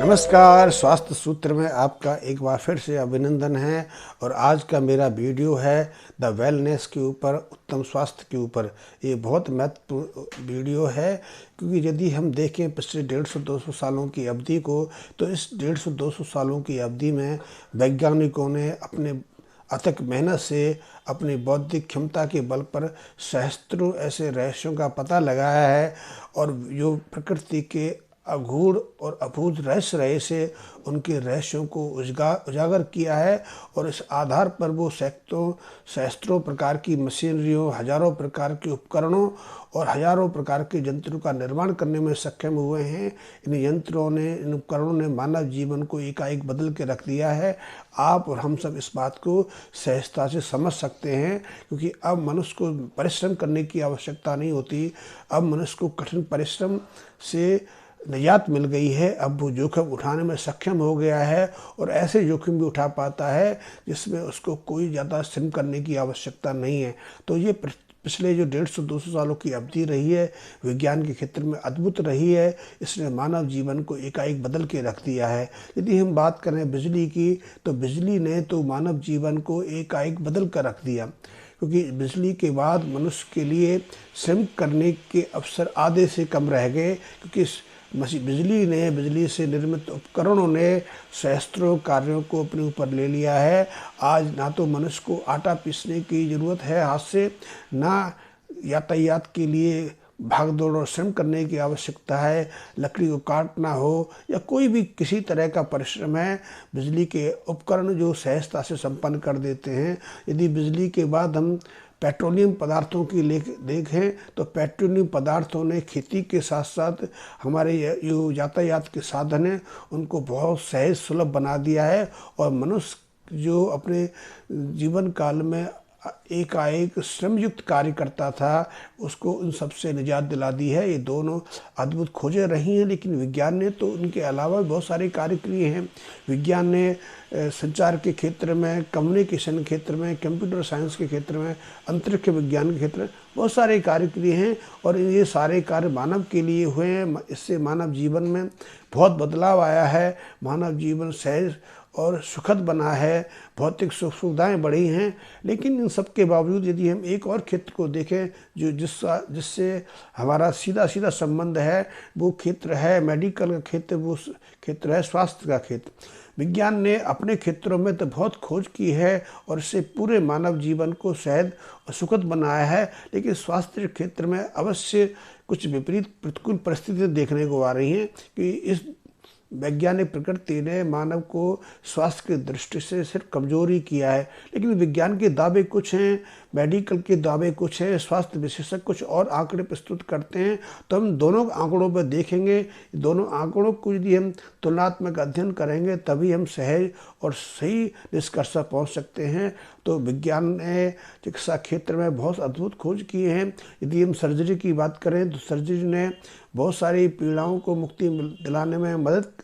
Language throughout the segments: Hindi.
नमस्कार। स्वास्थ्य सूत्र में आपका एक बार फिर से अभिनंदन है। और आज का मेरा वीडियो है द वेलनेस के ऊपर, उत्तम स्वास्थ्य के ऊपर। ये बहुत महत्वपूर्ण वीडियो है क्योंकि यदि हम देखें पिछले 150-200 सालों की अवधि को, तो इस 150-200 सालों की अवधि में वैज्ञानिकों ने अपने अथक मेहनत से, अपनी बौद्धिक क्षमता के बल पर सहस्त्रों ऐसे रहस्यों का पता लगाया है और जो प्रकृति के अगूढ़ और अभूत रहस्य रहे से उनके रहस्यों को उजागर किया है। और इस आधार पर वो सहस्त्रों प्रकार की मशीनरियों, हजारों प्रकार के उपकरणों और हजारों प्रकार के यंत्रों का निर्माण करने में सक्षम हुए हैं। इन यंत्रों ने, इन उपकरणों ने मानव जीवन को एकाएक बदल के रख दिया है। आप और हम सब इस बात को सहजता से समझ सकते हैं क्योंकि अब मनुष्य को परिश्रम करने की आवश्यकता नहीं होती। अब मनुष्य को कठिन परिश्रम से निजात मिल गई है। अब वो जोखिम उठाने में सक्षम हो गया है और ऐसे जोखिम भी उठा पाता है जिसमें उसको कोई ज़्यादा श्रम करने की आवश्यकता नहीं है। तो ये पिछले जो 150-200 सालों की अवधि रही है, विज्ञान के क्षेत्र में अद्भुत रही है। इसने मानव जीवन को एकाएक बदल के रख दिया है। यदि हम बात करें बिजली की, तो बिजली ने तो मानव जीवन को एकाएक बदल कर रख दिया क्योंकि बिजली के बाद मनुष्य के लिए श्रम करने के अवसर आधे से कम रह गए क्योंकि बिजली से निर्मित उपकरणों ने सहस्त्रों कार्यों को अपने ऊपर ले लिया है। आज ना तो मनुष्य को आटा पीसने की ज़रूरत है हाथ से, ना यातायात के लिए भाग दौड़ और श्रम करने की आवश्यकता है। लकड़ी को काटना हो या कोई भी किसी तरह का परिश्रम है, बिजली के उपकरण जो सहजता से संपन्न कर देते हैं। यदि बिजली के बाद हम पेट्रोलियम पदार्थों की देखें तो पेट्रोलियम पदार्थों ने खेती के साथ साथ हमारे जो यातायात के साधन हैं उनको बहुत सहज सुलभ बना दिया है। और मनुष्य जो अपने जीवन काल में एकाएक श्रमयुक्त कार्य करता था उसको उन सबसे निजात दिला दी है। ये दोनों अद्भुत खोजें रही हैं, लेकिन विज्ञान ने तो उनके अलावा बहुत सारे कार्य किए हैं। विज्ञान ने संचार के क्षेत्र में, कम्युनिकेशन के क्षेत्र में, कंप्यूटर साइंस के क्षेत्र में, अंतरिक्ष विज्ञान के क्षेत्र में बहुत सारे कार्य किए हैं और ये सारे कार्य मानव के लिए हुए हैं। इससे मानव जीवन में बहुत बदलाव आया है। मानव जीवन सहज और सुखद बना है, भौतिक सुख सुविधाएँ बढ़ी हैं। लेकिन इन सब के बावजूद यदि हम एक और क्षेत्र को देखें जो जिससे हमारा सीधा सीधा संबंध है, वो क्षेत्र है मेडिकल का क्षेत्र, वो क्षेत्र है स्वास्थ्य का क्षेत्र। विज्ञान ने अपने क्षेत्रों में तो बहुत खोज की है और इससे पूरे मानव जीवन को सहज और सुखद बनाया है, लेकिन स्वास्थ्य के क्षेत्र में अवश्य कुछ विपरीत प्रतिकूल परिस्थितियाँ देखने को आ रही हैं कि इस वैज्ञानिक प्रकृति ने मानव को स्वास्थ्य की दृष्टि से सिर्फ कमजोरी किया है। लेकिन विज्ञान के दावे कुछ हैं, मेडिकल के दावे कुछ हैं, स्वास्थ्य विशेषज्ञ कुछ और आंकड़े प्रस्तुत करते हैं। तो हम दोनों आंकड़ों पर देखेंगे, दोनों आंकड़ों को यदि हम तुलनात्मक अध्ययन करेंगे तभी हम सहज और सही निष्कर्ष पर पहुँच सकते हैं। तो विज्ञान ने चिकित्सा क्षेत्र में बहुत अद्भुत खोज किए हैं। यदि हम सर्जरी की बात करें तो सर्जरी ने बहुत सारी पीड़ाओं को मुक्ति दिलाने में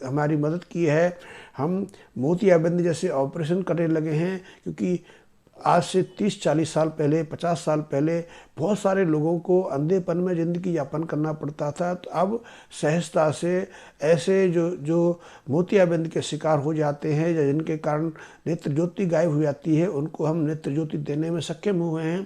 हमारी मदद की है। हम मोतियाबिंद जैसे ऑपरेशन करने लगे हैं क्योंकि आज से 30-40 साल पहले, 50 साल पहले बहुत सारे लोगों को अंधेपन में ज़िंदगी यापन करना पड़ता था। तो अब सहजता से ऐसे जो मोतियाबिंद के शिकार हो जाते हैं या जिनके कारण नेत्र ज्योति गायब हो जाती है, उनको हम नेत्र ज्योति देने में सक्षम हुए हैं।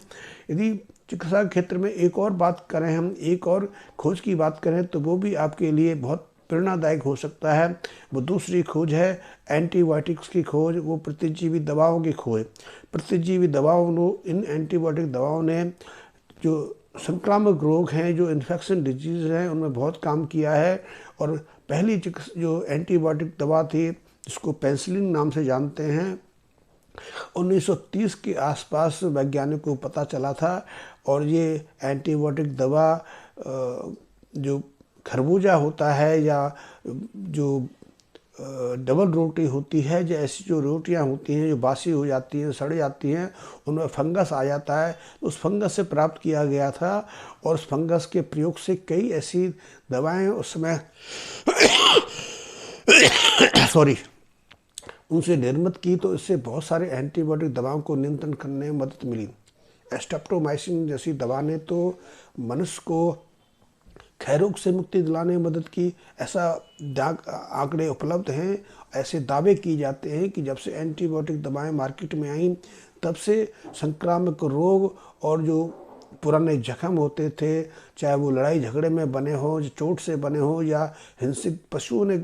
यदि चिकित्सा क्षेत्र में एक और बात करें, हम एक और खोज की बात करें तो वो भी आपके लिए बहुत प्रेरणादायक हो सकता है। वो दूसरी खोज है एंटीबायोटिक्स की खोज, वो प्रतिजीवी दवाओं की खोज। प्रतिजीवी इन एंटीबायोटिक दवाओं ने जो संक्रामक रोग हैं, जो इन्फेक्शन डिजीज़ हैं, उनमें बहुत काम किया है। और पहली जो एंटीबायोटिक दवा थी जिसको पेनिसिलिन नाम से जानते हैं, 1930 के आसपास वैज्ञानिकों को पता चला था। और ये एंटीबायोटिक दवा जो खरबूजा होता है या जो डबल रोटी होती है, या ऐसी जो रोटियां होती हैं जो बासी हो जाती हैं, सड़ जाती हैं, उनमें फंगस आ जाता है, तो उस फंगस से प्राप्त किया गया था। और उस फंगस के प्रयोग से कई ऐसी दवाएं उस समय सॉरी उनसे निर्मित की, तो इससे बहुत सारे एंटीबायोटिक दवाओं को नियंत्रण करने में मदद मिली। एस्ट्रेप्टोमाइसिन जैसी दवा ने तो मनुष्य को क्षयरोग से मुक्ति दिलाने में मदद की, ऐसा आंकड़े उपलब्ध हैं। ऐसे दावे किए जाते हैं कि जब से एंटीबायोटिक दवाएं मार्केट में आईं तब से संक्रामक रोग और जो पुराने जख्म होते थे, चाहे वो लड़ाई झगड़े में बने हों, चोट से बने हों, या हिंसक पशुओं ने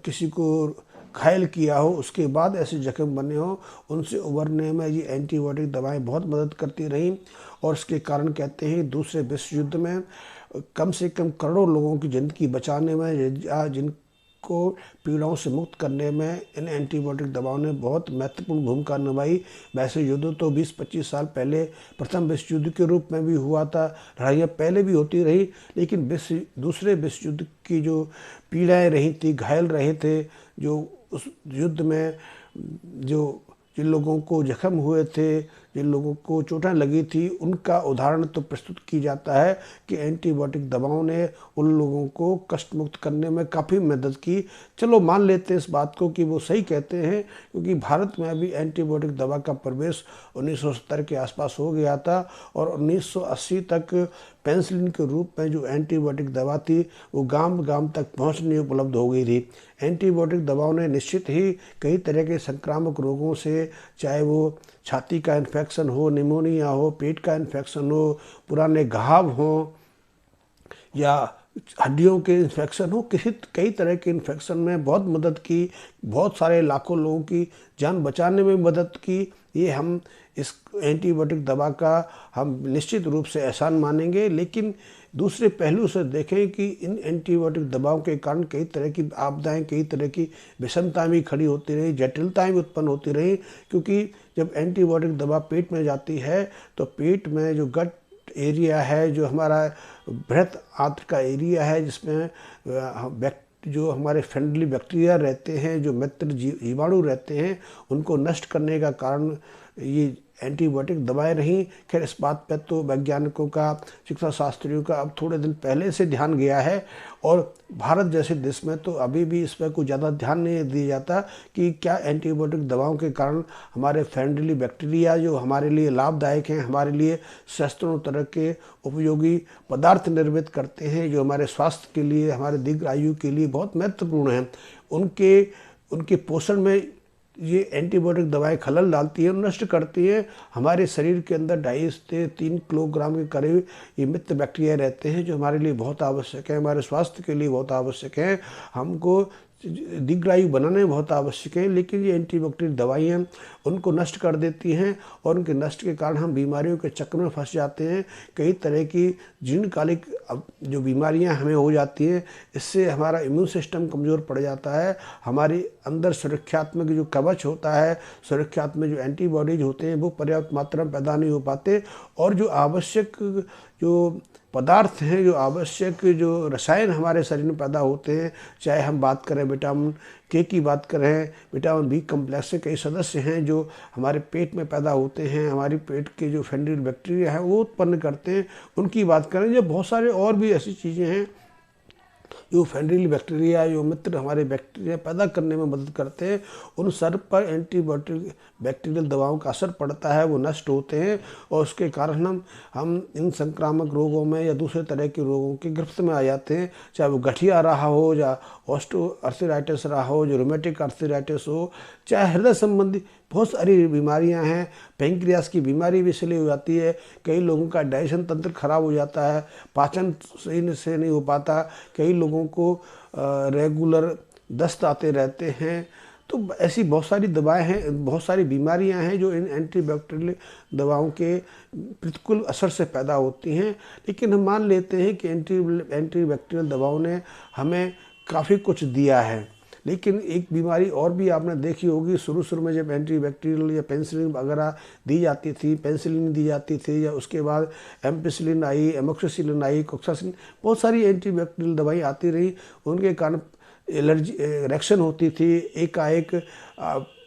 किसी को घायल किया हो, उसके बाद ऐसे जख्म बने हों, उनसे उबरने में ये एंटीबायोटिक दवाएं बहुत मदद करती रहीं। और इसके कारण कहते हैं दूसरे विश्व युद्ध में कम से कम करोड़ों लोगों की ज़िंदगी बचाने में या जिनको पीड़ाओं से मुक्त करने में इन एंटीबायोटिक दवाओं ने बहुत महत्वपूर्ण भूमिका निभाई। वैसे युद्ध तो 20-25 साल पहले प्रथम विश्व युद्ध के रूप में भी हुआ था, लड़ाइयाँ पहले भी होती रही, लेकिन दूसरे विश्व युद्ध की जो पीड़ाएँ रही थी, घायल रहे थे, जो उस युद्ध में जिन लोगों को जख्म हुए थे, जिन लोगों को चोटें लगी थी, उनका उदाहरण तो प्रस्तुत की जाता है कि एंटीबायोटिक दवाओं ने उन लोगों को कष्ट मुक्त करने में काफ़ी मदद की। चलो मान लेते हैं इस बात को कि वो सही कहते हैं, क्योंकि भारत में अभी एंटीबायोटिक दवा का प्रवेश 1970 के आसपास हो गया था और 1980 तक पेनिसिलिन के रूप में जो एंटीबायोटिक दवा थी वो गांव गांव तक पहुंचने उपलब्ध हो गई थी। एंटीबायोटिक दवाओं ने निश्चित ही कई तरह के संक्रामक रोगों से, चाहे वो छाती का इन्फेक्शन हो, निमोनिया हो, पेट का इन्फेक्शन हो, पुराने घाव हों, या हड्डियों के इन्फेक्शन हो, कई तरह के इन्फेक्शन में बहुत मदद की, बहुत सारे लाखों लोगों की जान बचाने में मदद की। ये हम इस एंटीबायोटिक दवा का हम निश्चित रूप से एहसान मानेंगे। लेकिन दूसरे पहलू से देखें कि इन एंटीबायोटिक दवाओं के कारण कई तरह की आपदाएं, कई तरह की विषमताएं भी खड़ी होती रही, जटिलताएं भी उत्पन्न होती रही। क्योंकि जब एंटीबायोटिक दवा पेट में जाती है तो पेट में जो गट एरिया है, जो हमारा बृहत आंत्र का एरिया है, जिसमें जो हमारे फ्रेंडली बैक्टीरिया रहते हैं, जो मित्र जीवाणु रहते हैं, उनको नष्ट करने का कारण ये एंटीबायोटिक दवाएं रहीं। खैर इस बात पर तो वैज्ञानिकों का, चिकित्सा शास्त्रियों का अब थोड़े दिन पहले से ध्यान गया है, और भारत जैसे देश में तो अभी भी इस पर कुछ ज़्यादा ध्यान नहीं दिया जाता कि क्या एंटीबायोटिक दवाओं के कारण हमारे फ्रेंडली बैक्टीरिया जो हमारे लिए लाभदायक हैं, हमारे लिए सैकड़ों तरह के उपयोगी पदार्थ निर्मित करते हैं, जो हमारे स्वास्थ्य के लिए, हमारे दीर्घ आयु के लिए बहुत महत्वपूर्ण हैं, उनके पोषण में ये एंटीबायोटिक दवाएं खलल डालती हैं, नष्ट करती हैं। हमारे शरीर के अंदर 2.5 से 3 किलोग्राम के करीब ये मित्र बैक्टीरिया रहते हैं, जो हमारे लिए बहुत आवश्यक है, हमारे स्वास्थ्य के लिए बहुत आवश्यक है, हमको दीर्घायु बनाने में बहुत आवश्यक है। लेकिन ये एंटीबायोटिक दवाइयाँ उनको नष्ट कर देती हैं, और उनके नष्ट के कारण हम बीमारियों के चक्कर में फंस जाते हैं। कई तरह की जीर्णकालिक जो बीमारियां हमें हो जाती हैं, इससे हमारा इम्यून सिस्टम कमज़ोर पड़ जाता है, हमारे अंदर सुरक्षात्मक जो कवच होता है, सुरक्षात्मक जो एंटीबॉडीज होते हैं, वो पर्याप्त मात्रा में पैदा नहीं हो पाते, और जो आवश्यक जो पदार्थ हैं, जो आवश्यक जो रसायन हमारे शरीर में पैदा होते हैं, चाहे हम बात करें विटामिन के की बात करें, विटामिन बी कम्प्लेक्स के कई सदस्य हैं जो हमारे पेट में पैदा होते हैं, हमारे पेट के जो फ्रेंडली बैक्टीरिया हैं वो उत्पन्न करते हैं, उनकी बात करें। जो बहुत सारे और भी ऐसी चीज़ें हैं जो फ्रेंडली बैक्टीरिया, जो मित्र हमारे बैक्टीरिया पैदा करने में मदद करते हैं, उन सब पर एंटीबायोटिक बैक्टीरियल दवाओं का असर पड़ता है, वो नष्ट होते हैं, और उसके कारण हम इन संक्रामक रोगों में या दूसरे तरह के रोगों की गिरफ्त में आ जाते हैं, चाहे वो गठिया रहा हो, या ऑस्टियोआर्थराइटिस रहा हो, जो रूमेटिक आर्थराइटिस हो, चाहे हृदय संबंधी बहुत सारी बीमारियां हैं। पेंक्रियास की बीमारी भी इसलिए हो जाती है, कई लोगों का डाइजेशन तंत्र खराब हो जाता है, पाचन सही से नहीं हो पाता, कई लोगों को रेगुलर दस्त आते रहते हैं। तो ऐसी बहुत सारी दवाएं हैं, बहुत सारी बीमारियां हैं जो इन एंटीबैक्टीरियल दवाओं के प्रतिकूल असर से पैदा होती हैं। लेकिन हम मान लेते हैं कि एंटीबैक्टीरियल दवाओं ने हमें काफ़ी कुछ दिया है। लेकिन एक बीमारी और भी आपने देखी होगी, शुरू में जब एंटीबैक्टीरियल या पेनिसिलिन वगैरह दी जाती थी, पेनिसिलिन दी जाती थी, या उसके बाद एम्पिसिलिन आई, एमोक्सिसिलिन आई, कोक्सासिलिन, बहुत सारी एंटीबैक्टीरियल दवाई आती रही, उनके कारण एलर्जी रिएक्शन होती थी, एकाएक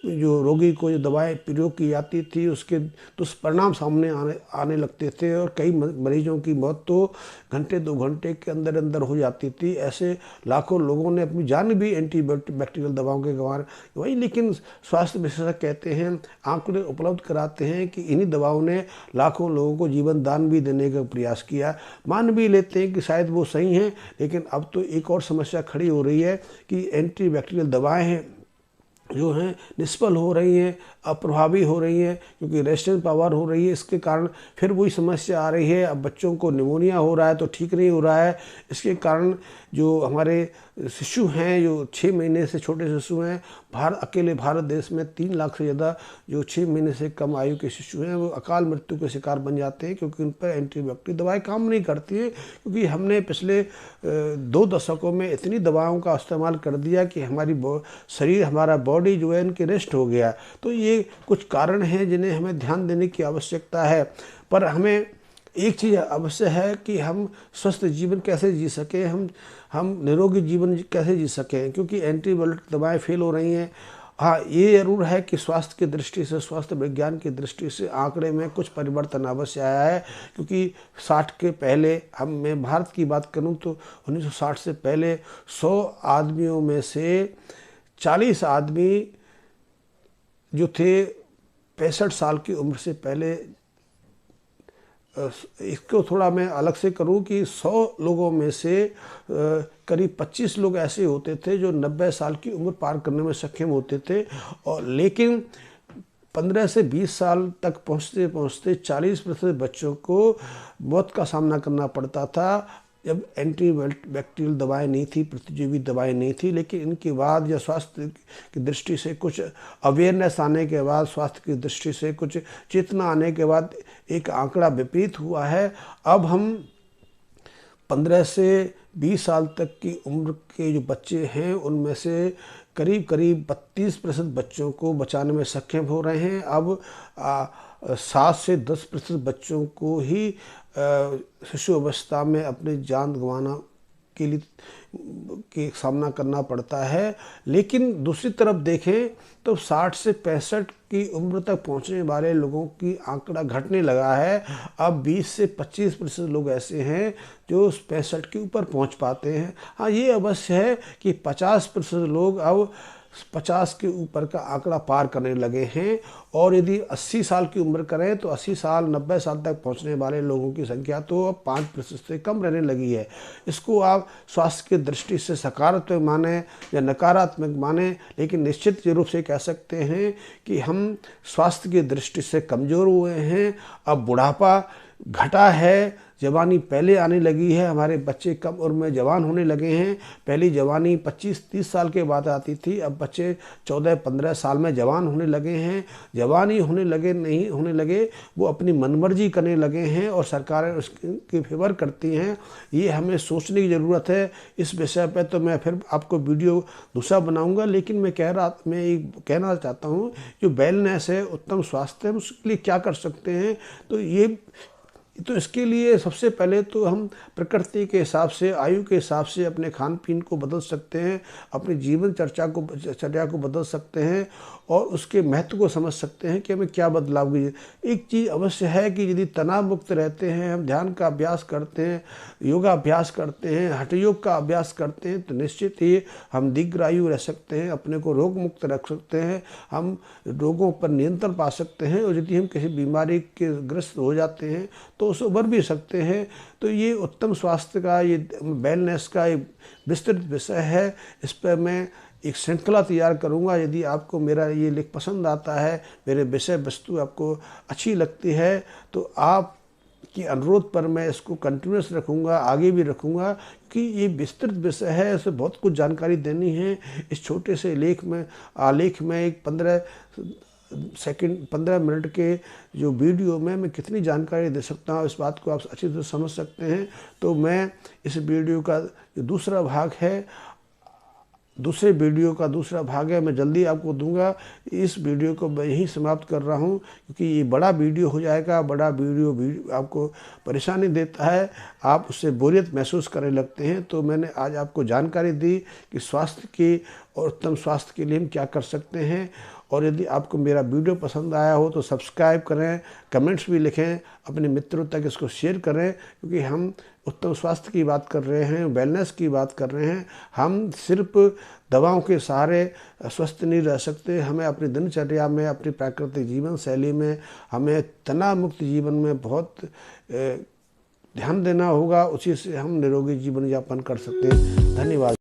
जो रोगी को जो दवाएं प्रयोग की जाती थी उसके दुष्परिणाम सामने आने लगते थे और कई मरीजों की मौत तो घंटे 2 घंटे के अंदर अंदर हो जाती थी। ऐसे लाखों लोगों ने अपनी जान भी एंटीबैक्टीरियल दवाओं के गंवाई। लेकिन स्वास्थ्य विशेषज्ञ कहते हैं, आंकड़े उपलब्ध कराते हैं कि इन्हीं दवाओं ने लाखों लोगों को जीवन दान भी देने का प्रयास किया। मान भी लेते हैं कि शायद वो सही हैं, लेकिन अब तो एक और समस्या खड़ी हो रही है कि एंटीबैक्टीरियल दवाएं हैं जो हैं निष्फल हो रही हैं, अप्रभावी हो रही हैं, क्योंकि रेजिस्टेंस पावर हो रही है। इसके कारण फिर वही समस्या आ रही है। अब बच्चों को निमोनिया हो रहा है तो ठीक नहीं हो रहा है। इसके कारण जो हमारे शिशु हैं, जो 6 महीने से छोटे शिशु हैं, अकेले भारत देश में 3 लाख से ज़्यादा जो 6 महीने से कम आयु के शिशु हैं वो अकाल मृत्यु के शिकार बन जाते हैं, क्योंकि उन पर एंटीबायोटिक दवाएं काम नहीं करती हैं। क्योंकि हमने पिछले 2 दशकों में इतनी दवाओं का इस्तेमाल कर दिया कि हमारा बॉडी जो है इनके रेस्ट हो गया। तो ये कुछ कारण हैं जिन्हें हमें ध्यान देने की आवश्यकता है। पर हमें एक चीज़ अवश्य है कि हम स्वस्थ जीवन कैसे जी सकें, हम निरोगी जीवन कैसे जी सकें, क्योंकि एंटीबायोटिक दवाएं फेल हो रही हैं। हाँ, ये ज़रूर है कि स्वास्थ्य की दृष्टि से, स्वास्थ्य विज्ञान की दृष्टि से आंकड़े में कुछ परिवर्तन अवश्य आया है। क्योंकि 60 के पहले मैं भारत की बात करूं तो 1960 से पहले 100 आदमियों में से 40 आदमी जो थे 65 साल की उम्र से पहले, इसको थोड़ा मैं अलग से करूं कि 100 लोगों में से करीब 25 लोग ऐसे होते थे जो 90 साल की उम्र पार करने में सक्षम होते थे। और लेकिन 15 से 20 साल तक पहुंचते पहुंचते 40% बच्चों को मौत का सामना करना पड़ता था, जब एंटीबैक्टीरियल दवाएं नहीं थी, प्रतिजीवी दवाएं नहीं थी। लेकिन इनके बाद या स्वास्थ्य की दृष्टि से कुछ अवेयरनेस आने के बाद, स्वास्थ्य की दृष्टि से कुछ चेतना आने के बाद एक आंकड़ा विपरीत हुआ है। अब हम 15 से 20 साल तक की उम्र के जो बच्चे हैं उनमें से करीब 32% बच्चों को बचाने में सक्षम हो रहे हैं। अब 7 से 10% बच्चों को ही शिशु अवस्था में अपनी जान गंवाना के सामना करना पड़ता है। लेकिन दूसरी तरफ देखें तो 60 से 65 की उम्र तक पहुंचने वाले लोगों की आंकड़ा घटने लगा है। अब 20 से 25% लोग ऐसे हैं जो 65 के ऊपर पहुंच पाते हैं। हाँ, ये अवश्य है कि 50% लोग अब 50 के ऊपर का आंकड़ा पार करने लगे हैं। और यदि 80 साल की उम्र करें तो 80 साल 90 साल तक पहुंचने वाले लोगों की संख्या तो अब 5% से कम रहने लगी है। इसको आप स्वास्थ्य की दृष्टि से सकारात्मक माने या नकारात्मक माने, लेकिन निश्चित रूप से कह सकते हैं कि हम स्वास्थ्य की दृष्टि से कमज़ोर हुए हैं। अब बुढ़ापा घटा है, जवानी पहले आने लगी है। हमारे बच्चे कम उम्र में जवान होने लगे हैं। पहली जवानी 25-30 साल के बाद आती थी, अब बच्चे 14-15 साल में जवान होने लगे हैं। जवानी होने लगे वो अपनी मनमर्जी करने लगे हैं और सरकारें उसकी फेवर करती हैं। ये हमें सोचने की ज़रूरत है। इस विषय पर तो मैं फिर आपको वीडियो दूसरा बनाऊंगा, लेकिन मैं कहना चाहता हूँ जो वेलनेस है, उत्तम स्वास्थ्य है, उसके लिए क्या कर सकते हैं। तो इसके लिए सबसे पहले तो हम प्रकृति के हिसाब से, आयु के हिसाब से अपने खान पीन को बदल सकते हैं, अपनी जीवन चर्या को बदल सकते हैं और उसके महत्व को समझ सकते हैं कि हमें क्या बदलाव की। एक चीज़ अवश्य है कि यदि तनाव मुक्त रहते हैं, हम ध्यान का अभ्यास करते हैं, योगा अभ्यास करते हैं, हठ योग का अभ्यास करते हैं, तो निश्चित ही हम दीर्घायु रह सकते हैं, अपने को रोग मुक्त रख सकते हैं, हम रोगों पर नियंत्रण पा सकते हैं। और यदि हम किसी बीमारी के ग्रस्त हो जाते हैं तो उससे उबर भी सकते हैं। तो ये उत्तम स्वास्थ्य का, ये वेलनेस का एक विस्तृत विषय है। इस पर मैं एक श्रृंखला तैयार करूंगा। यदि आपको मेरा ये लेख पसंद आता है, मेरे विषय वस्तु आपको अच्छी लगती है, तो आप के अनुरोध पर मैं इसको कंटिन्यूस रखूँगा, आगे भी रखूँगा, कि ये विस्तृत विषय है, इसमें बहुत कुछ जानकारी देनी है। इस छोटे से आलेख में एक 15 मिनट के जो वीडियो में मैं कितनी जानकारी दे सकता हूँ, इस बात को आप अच्छी तरह समझ सकते हैं। तो मैं इस वीडियो का जो दूसरा भाग है मैं जल्दी आपको दूंगा। इस वीडियो को मैं यहीं समाप्त कर रहा हूं, क्योंकि ये बड़ा वीडियो हो जाएगा। बड़ा वीडियो आपको परेशानी देता है, आप उससे बोरियत महसूस करने लगते हैं। तो मैंने आज आपको जानकारी दी कि स्वास्थ्य की और उत्तम स्वास्थ्य के लिए हम क्या कर सकते हैं। और यदि आपको मेरा वीडियो पसंद आया हो तो सब्सक्राइब करें, कमेंट्स भी लिखें, अपने मित्रों तक इसको शेयर करें, क्योंकि हम उत्तम स्वास्थ्य की बात कर रहे हैं, वेलनेस की बात कर रहे हैं। हम सिर्फ दवाओं के सहारे स्वस्थ नहीं रह सकते। हमें अपनी दिनचर्या में, अपनी प्राकृतिक जीवन शैली में, हमें तनाव मुक्त जीवन में बहुत ध्यान देना होगा। उसी से हम निरोगी जीवन यापन कर सकते हैं। धन्यवाद।